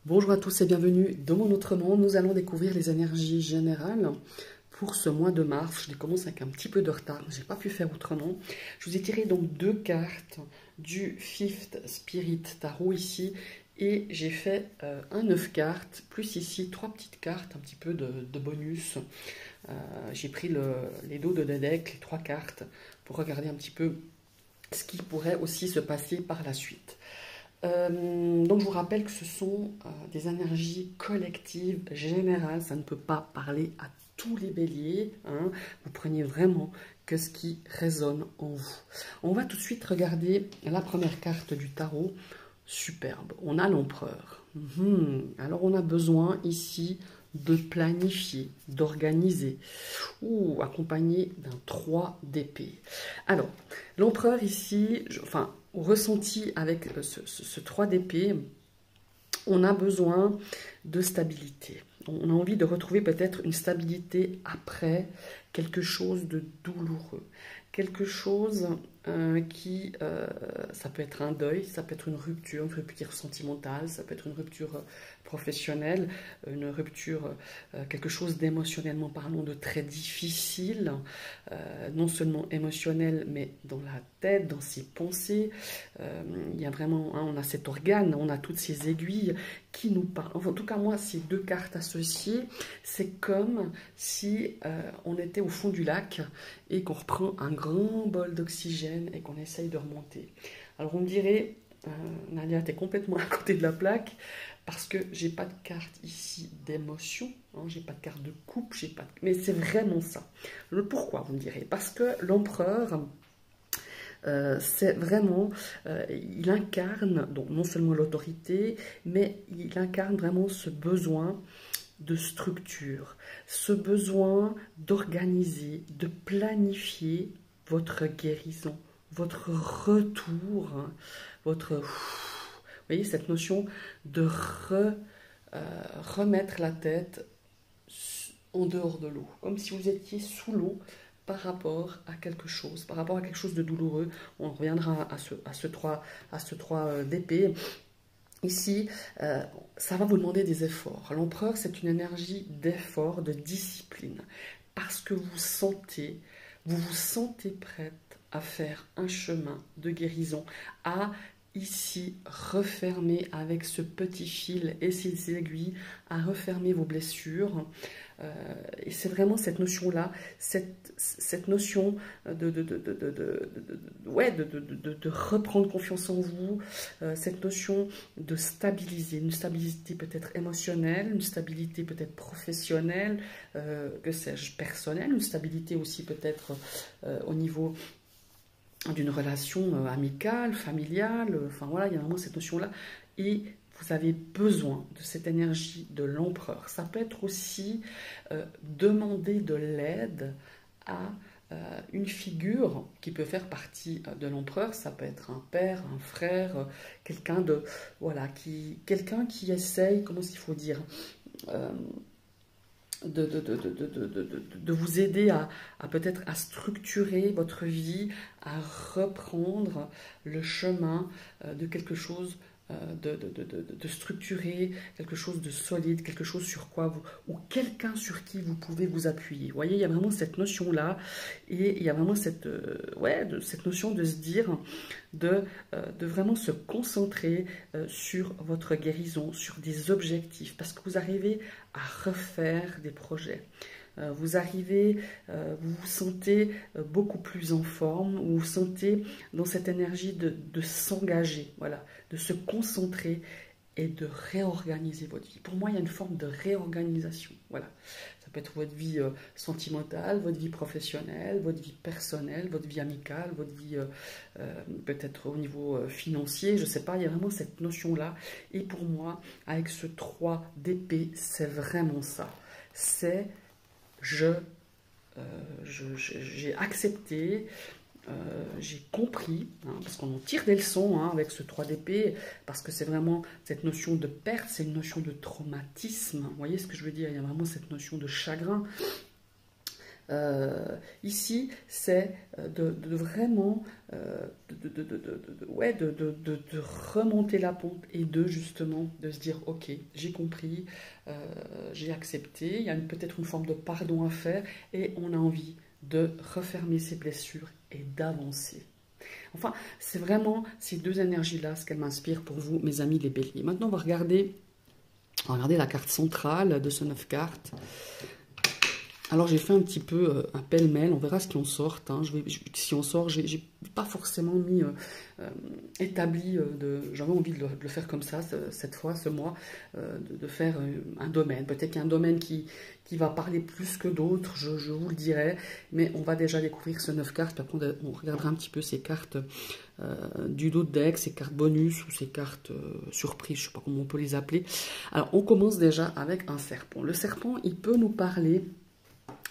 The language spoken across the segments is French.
Bonjour à tous et bienvenue dans mon autre monde. Nous allons découvrir les énergies générales pour ce mois de mars. Je les commence avec un petit peu de retard, je n'ai pas pu faire autrement. Je vous ai tiré donc deux cartes du Fifth Spirit Tarot ici et j'ai fait un 9 cartes, plus ici 3 petites cartes, un petit peu de bonus. J'ai pris les dos de deck, les 3 cartes, pour regarder un petit peu ce qui pourrait aussi se passer par la suite. Donc je vous rappelle que ce sont des énergies collectives, générales, ça ne peut pas parler à tous les béliers, hein. Vous prenez vraiment que ce qui résonne en vous. On va tout de suite regarder la première carte du tarot, superbe, on a l'empereur. Alors on a besoin ici de planifier, d'organiser, ou accompagné d'un 3 d'épée. Alors, l'empereur ici, ressenti avec ce 3 d'épée, on a besoin de stabilité. On a envie de retrouver peut-être une stabilité après quelque chose de douloureux. Quelque chose ça peut être un deuil, ça peut être une rupture sentimentale, ça peut être une rupture professionnelle, une rupture, quelque chose d'émotionnellement parlant de très difficile, non seulement émotionnel, mais dans la tête, dans ses pensées. Il y a vraiment, on a cet organe, on a toutes ces aiguilles qui nous parlent. Enfin, en tout cas, moi, ces deux cartes associées, c'est comme si on était au fond du lac et qu'on reprend un grand bol d'oxygène et qu'on essaye de remonter. Alors on me dirait, Nadia, tu es complètement à côté de la plaque parce que j'ai pas de carte ici d'émotion, hein, j'ai pas de carte de coupe, mais c'est vraiment ça. Le pourquoi, vous me direz? Parce que l'empereur, c'est vraiment, il incarne donc non seulement l'autorité, mais il incarne vraiment ce besoin de structure, ce besoin d'organiser, de planifier votre guérison, votre retour, hein, vous voyez, cette notion de remettre la tête en dehors de l'eau, comme si vous étiez sous l'eau par rapport à quelque chose, de douloureux. On reviendra à ce 3 d'épée. Ici, ça va vous demander des efforts. L'empereur, c'est une énergie d'effort, de discipline, parce que vous vous sentez prête à faire un chemin de guérison, à ici refermer avec ce petit fil et ces aiguilles, à refermer vos blessures. Et c'est vraiment cette notion-là, cette notion de reprendre confiance en vous, cette notion de stabiliser, une stabilité peut-être émotionnelle, une stabilité peut-être professionnelle, que sais-je, personnelle, une stabilité aussi peut-être au niveau d'une relation amicale, familiale, enfin voilà, il y a vraiment cette notion-là. Et vous avez besoin de cette énergie de l'empereur. Ça peut être aussi demander de l'aide à une figure qui peut faire partie de l'empereur. Ça peut être un père, un frère, quelqu'un qui essaye, comment il faut dire, de vous aider à peut-être à structurer votre vie, à reprendre le chemin de quelque chose de structuré, quelque chose de solide, quelque chose sur quoi ou quelqu'un sur qui vous pouvez vous appuyer. Vous voyez, il y a vraiment cette notion-là, et il y a vraiment cette notion de se dire, de vraiment se concentrer sur votre guérison, sur des objectifs, parce que vous arrivez à refaire des projets. Vous arrivez, vous vous sentez beaucoup plus en forme, vous vous sentez dans cette énergie de s'engager, voilà, de se concentrer et de réorganiser votre vie. Pour moi, il y a une forme de réorganisation, voilà. Ça peut être votre vie sentimentale, votre vie professionnelle, votre vie personnelle, votre vie amicale, votre vie peut-être au niveau financier, je ne sais pas, il y a vraiment cette notion-là. Et pour moi, avec ce 3 d'épée, c'est vraiment ça. C'est j'ai accepté, j'ai compris, hein, parce qu'on en tire des leçons hein, avec ce 3 d'épée, parce que c'est vraiment cette notion de perte, c'est une notion de traumatisme. Vous voyez ce que je veux dire? Il y a vraiment cette notion de chagrin. Ici, c'est de vraiment ouais, de remonter la pompe et justement de se dire, ok, j'ai compris, j'ai accepté, il y a peut-être une forme de pardon à faire et on a envie de refermer ses blessures et d'avancer. Enfin, c'est vraiment ces deux énergies-là, ce qu'elles m'inspirent pour vous, mes amis les béliers. Maintenant, on va regarder la carte centrale de ce 9 cartes. Alors, j'ai fait un petit peu un pêle-mêle, on verra ce qui en sort. Hein. Si on sort, j'ai pas forcément mis établi, j'avais envie de le faire comme ça, cette fois, ce mois, de faire un domaine. Peut-être qu'il y a un domaine qui va parler plus que d'autres, je vous le dirai, mais on va déjà découvrir ce 9 cartes, puis après on regardera un petit peu ces cartes du dos de deck, ces cartes bonus ou ces cartes surprises, je ne sais pas comment on peut les appeler. Alors, on commence déjà avec un serpent. Le serpent, il peut nous parler.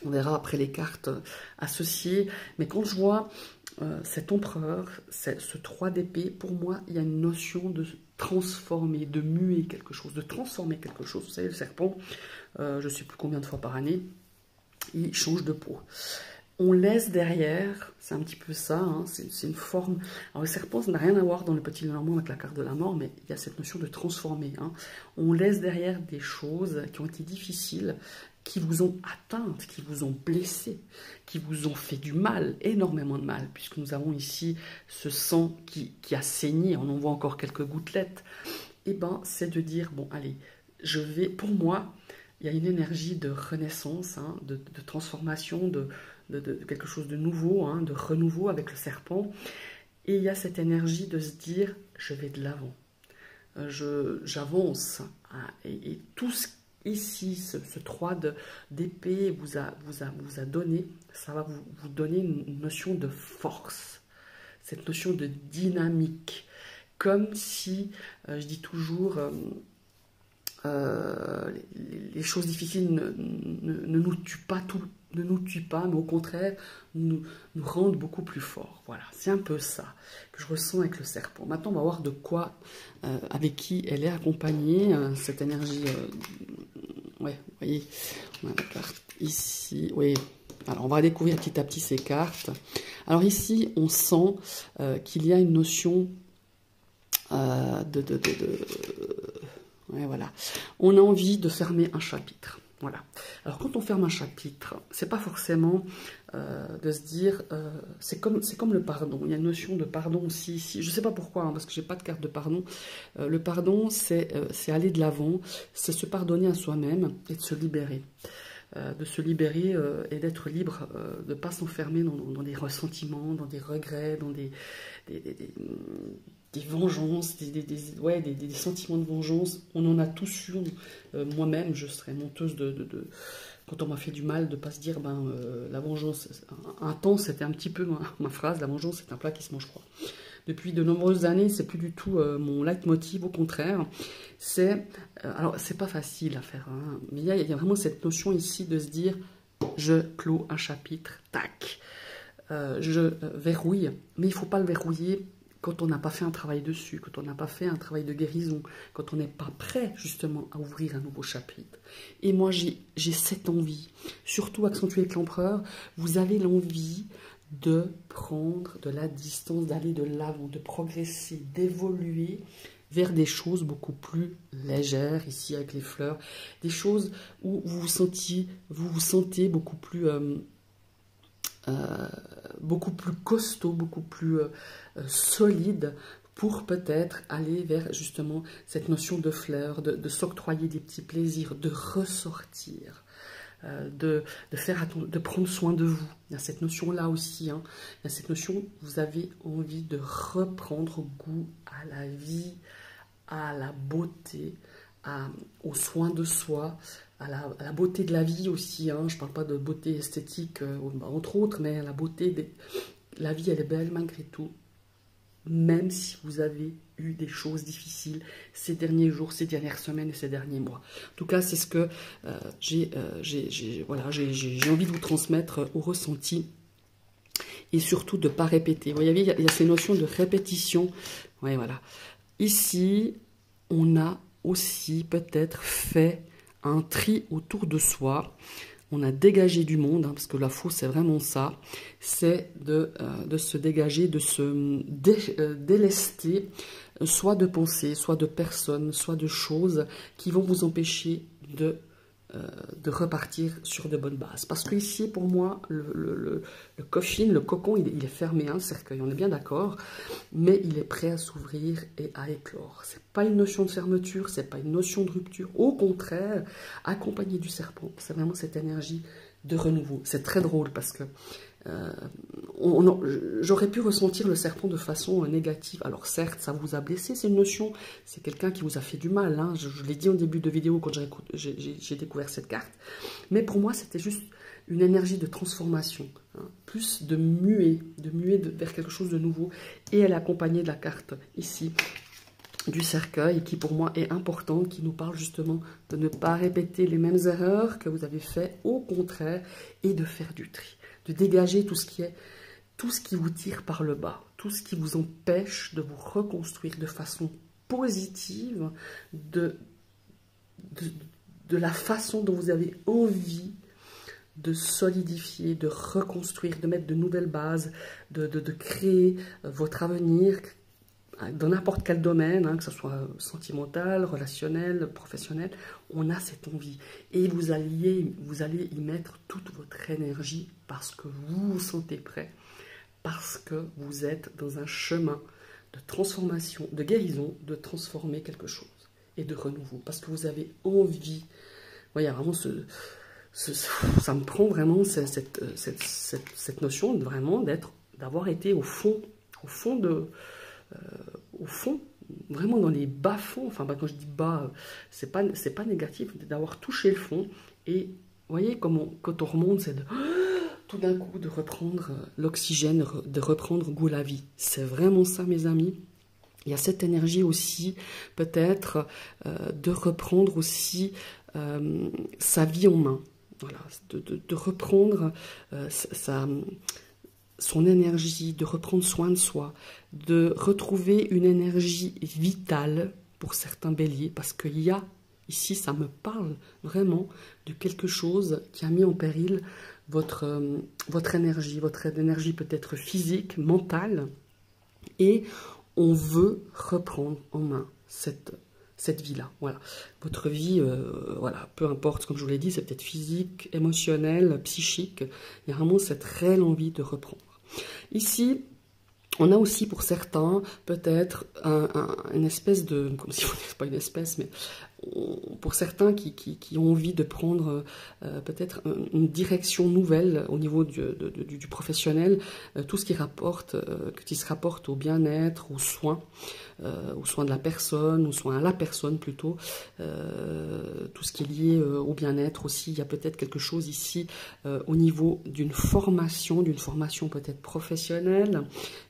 On verra après les cartes associées. Mais quand je vois cet empereur, ce 3 d'épée, pour moi, il y a une notion de transformer, de muer quelque chose, de transformer quelque chose. Vous savez, le serpent, je ne sais plus combien de fois par année, il change de peau. On laisse derrière, c'est un petit peu ça, hein, c'est une forme... Alors le serpent, ça n'a rien à voir dans le petit Normand avec la carte de la mort, mais il y a cette notion de transformer. Hein. On laisse derrière des choses qui ont été difficiles, qui vous ont atteinte, qui vous ont blessé, qui vous ont fait du mal, énormément de mal, puisque nous avons ici ce sang qui a saigné, on en voit encore quelques gouttelettes. Et ben, c'est de dire, bon, allez, je vais, pour moi, il y a une énergie de renaissance, hein, de transformation, de quelque chose de nouveau, hein, de renouveau avec le serpent. Et il y a cette énergie de se dire, je vais de l'avant, j'avance. Hein, et tout ce ici, ce 3 d'épée vous a donné, ça va vous donner une notion de force, cette notion de dynamique. Comme si, je dis toujours, les choses difficiles ne nous tuent pas ne nous tuent pas, mais au contraire, nous rendent beaucoup plus forts. Voilà, c'est un peu ça que je ressens avec le serpent. Maintenant, on va voir de quoi, avec qui elle est accompagnée, cette énergie. Ouais, vous voyez, on a la carte ici. Oui, alors on va découvrir petit à petit ces cartes. Alors ici, on sent qu'il y a une notion ouais, voilà. On a envie de fermer un chapitre. Voilà. Alors quand on ferme un chapitre, c'est pas forcément de se dire, c'est comme le pardon. Il y a une notion de pardon aussi ici. Je sais pas pourquoi, hein, parce que j'ai pas de carte de pardon. Le pardon, c'est aller de l'avant, c'est se pardonner à soi-même et de se libérer. Et d'être libre, de ne pas s'enfermer dans des ressentiments, dans des regrets, dans des vengeances, des sentiments de vengeance. On en a tous eu. Moi-même, je serais menteuse quand on m'a fait du mal, de ne pas se dire, la vengeance, un temps, c'était un petit peu ma phrase, la vengeance, c'est un plat qui se mange froid. Depuis de nombreuses années, c'est plus du tout mon leitmotiv, au contraire. Alors, c'est pas facile à faire, hein, mais il y a vraiment cette notion ici de se dire, je clôt un chapitre, tac, je verrouille, mais il ne faut pas le verrouiller quand on n'a pas fait un travail dessus, quand on n'a pas fait un travail de guérison, quand on n'est pas prêt justement à ouvrir un nouveau chapitre. Et moi, j'ai cette envie, surtout accentuée avec l'empereur, vous avez l'envie de prendre de la distance, d'aller de l'avant, de progresser, d'évoluer vers des choses beaucoup plus légères, ici avec les fleurs, des choses où vous vous sentez beaucoup plus costaud, beaucoup plus solide, pour peut-être aller vers justement cette notion de fleurs, de s'octroyer des petits plaisirs, de ressortir. De prendre soin de vous. Il y a cette notion-là aussi. Hein. Il y a cette notion, vous avez envie de reprendre goût à la vie, à la beauté, aux soins de soi, à la beauté de la vie aussi. Hein. Je ne parle pas de beauté esthétique, entre autres, mais la beauté, la vie, elle est belle malgré tout. Même si vous avez eu des choses difficiles ces derniers jours, ces dernières semaines et ces derniers mois. En tout cas, c'est ce que j'ai envie de vous transmettre au ressenti. Et surtout de ne pas répéter. Vous voyez, il y a ces notions de répétition. Ouais, voilà. Ici, on a aussi peut-être fait un tri autour de soi. on a dégagé du monde, hein, parce que la faux, c'est vraiment ça, c'est de se dégager, de se délester, soit de pensées, soit de personnes, soit de choses qui vont vous empêcher de repartir sur de bonnes bases. Parce que ici, pour moi, le coffin, le cocon, il est fermé, hein, le cercueil, on est bien d'accord, mais il est prêt à s'ouvrir et à éclore. C'est pas une notion de fermeture, c'est pas une notion de rupture. Au contraire, accompagné du serpent, c'est vraiment cette énergie de renouveau. C'est très drôle parce que j'aurais pu ressentir le serpent de façon négative. Alors certes, ça vous a blessé, c'est une notion, c'est quelqu'un qui vous a fait du mal, hein. Je l'ai dit en début de vidéo quand j'ai découvert cette carte, mais pour moi c'était juste une énergie de transformation, hein, plus de muer vers quelque chose de nouveau, et elle est accompagnée de la carte ici, du cercueil, qui pour moi est important, qui nous parle justement de ne pas répéter les mêmes erreurs que vous avez fait, au contraire, et de faire du tri, de dégager tout ce qui vous tire par le bas, tout ce qui vous empêche de vous reconstruire de façon positive, de la façon dont vous avez envie de solidifier, de reconstruire, de mettre de nouvelles bases, de créer votre avenir dans n'importe quel domaine, hein, que ce soit sentimental, relationnel, professionnel. On a cette envie. Et vous allez y mettre toute votre énergie parce que vous vous sentez prêt, parce que vous êtes dans un chemin de transformation, de guérison, de transformer quelque chose et de renouveau, parce que vous avez envie. Vous voyez, vraiment, ça me prend vraiment cette notion de vraiment d'avoir été au fond, vraiment dans les bas-fonds. Enfin, quand je dis bas, c'est pas négatif, d'avoir touché le fond. Et vous voyez, quand on remonte, c'est tout d'un coup de reprendre l'oxygène, de reprendre goût à la vie. C'est vraiment ça, mes amis. Il y a cette énergie aussi, peut-être, de reprendre aussi sa vie en main. Voilà, de reprendre son énergie, de reprendre soin de soi, de retrouver une énergie vitale pour certains béliers, parce qu'il y a, ici, ça me parle vraiment de quelque chose qui a mis en péril votre énergie peut-être physique, mentale, et on veut reprendre en main cette vie-là. Voilà. Votre vie, voilà, peu importe, comme je vous l'ai dit, c'est peut-être physique, émotionnel, psychique, il y a vraiment cette réelle envie de reprendre. Ici, on a aussi pour certains peut-être une espèce de, comme si c'est pas une espèce, mais pour certains qui ont envie de prendre peut-être une direction nouvelle au niveau du professionnel, tout ce qui se rapporte au bien-être, aux soins de la personne, aux soins à la personne plutôt, tout ce qui est lié au bien-être aussi. Il y a peut-être quelque chose ici au niveau d'une formation peut-être professionnelle,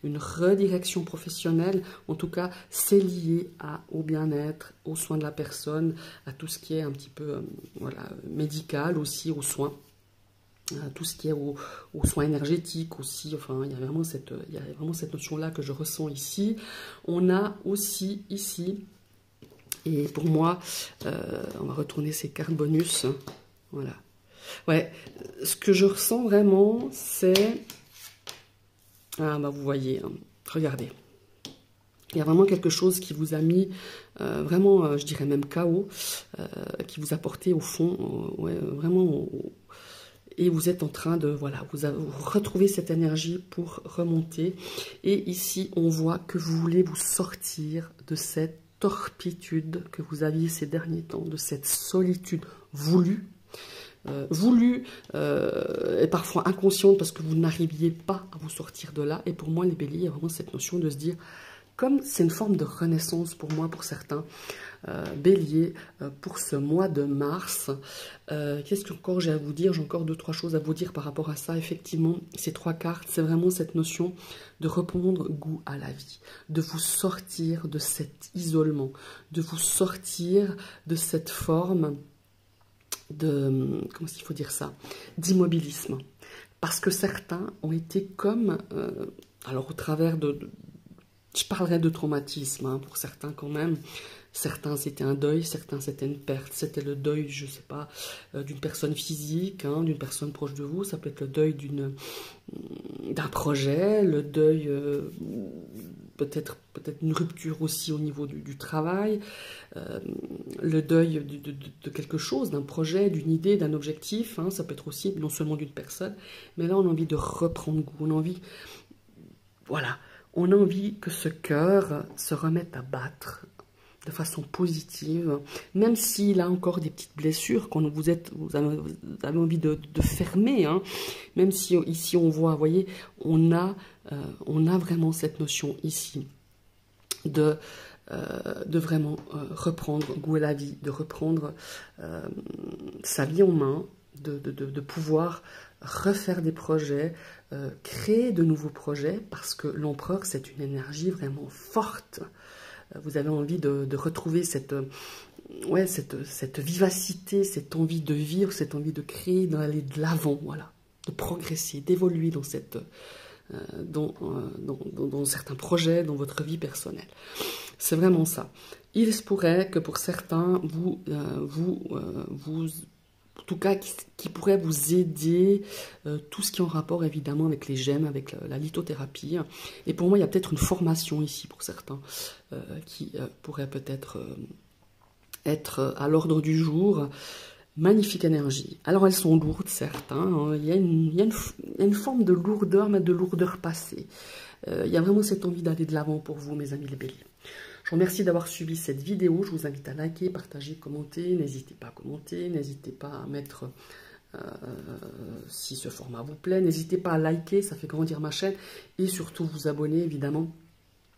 une redirection professionnelle. En tout cas, c'est lié au bien-être, aux soins de la personne, à tout ce qui est un petit peu voilà, médical aussi, aux soins, à tout ce qui est aux soins énergétiques aussi. Enfin, il y a vraiment cette notion-là que je ressens ici. On a aussi ici, et pour moi, on va retourner ces cartes bonus. Voilà. Ouais, ce que je ressens vraiment, c'est... Ah, bah vous voyez, hein, regardez. Il y a vraiment quelque chose qui vous a mis vraiment, je dirais même KO, qui vous a porté au fond, ouais, vraiment, et vous êtes en train de, voilà, vous retrouvez cette énergie pour remonter. Et ici, on voit que vous voulez vous sortir de cette torpitude que vous aviez ces derniers temps, de cette solitude voulue, et parfois inconsciente parce que vous n'arriviez pas à vous sortir de là. Et pour moi, les béliers, il y a vraiment cette notion de se dire... Comme c'est une forme de renaissance pour moi, pour certains béliers, pour ce mois de mars, qu'est-ce que encore j'ai à vous dire? J'ai encore 2-3 choses à vous dire par rapport à ça. Effectivement, ces 3 cartes, c'est vraiment cette notion de reprendre goût à la vie, de vous sortir de cet isolement, de vous sortir de cette forme de, comment il faut dire ça, d'immobilisme. Parce que certains ont été comme, alors au travers je parlerai de traumatisme, hein, pour certains quand même, Certains, c'était un deuil, certains, c'était une perte. C'était le deuil, je ne sais pas, d'une personne physique, hein, d'une personne proche de vous. Ça peut être le deuil d'un projet, le deuil, peut-être une rupture aussi au niveau du travail, le deuil de quelque chose, d'un projet, d'une idée, d'un objectif. Hein, ça peut être aussi non seulement d'une personne, mais là, on a envie de reprendre goût. On a envie, voilà, on a envie que ce cœur se remette à battre de façon positive, même s'il a encore des petites blessures, quand vous avez envie de fermer, hein, même si ici on voit, vous voyez, on a vraiment cette notion ici de vraiment reprendre goût à la vie, de reprendre sa vie en main, de pouvoir refaire des projets, créer de nouveaux projets, parce que l'empereur, c'est une énergie vraiment forte. Vous avez envie de retrouver cette vivacité, cette envie de vivre, cette envie de créer, d'aller de l'avant, voilà, de progresser, d'évoluer dans certains projets, dans votre vie personnelle. C'est vraiment ça. Il se pourrait que pour certains, en tout cas, qui pourrait vous aider, tout ce qui est en rapport évidemment avec les gemmes, avec la lithothérapie. Et pour moi, il y a peut-être une formation ici pour certains qui pourrait peut-être être à l'ordre du jour. Magnifique énergie. Alors elles sont lourdes, certes. Hein, il y a une forme de lourdeur, mais de lourdeur passée. Il y a vraiment cette envie d'aller de l'avant pour vous, mes amis les béliers. Je vous remercie d'avoir suivi cette vidéo. Je vous invite à liker, partager, commenter. N'hésitez pas à commenter. N'hésitez pas à mettre, si ce format vous plaît, n'hésitez pas à liker, ça fait grandir ma chaîne. Et surtout, vous abonner, évidemment.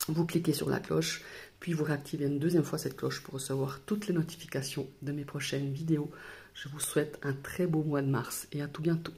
Vous cliquez sur la cloche, puis vous réactivez une deuxième fois cette cloche pour recevoir toutes les notifications de mes prochaines vidéos. Je vous souhaite un très beau mois de mars et à tout bientôt.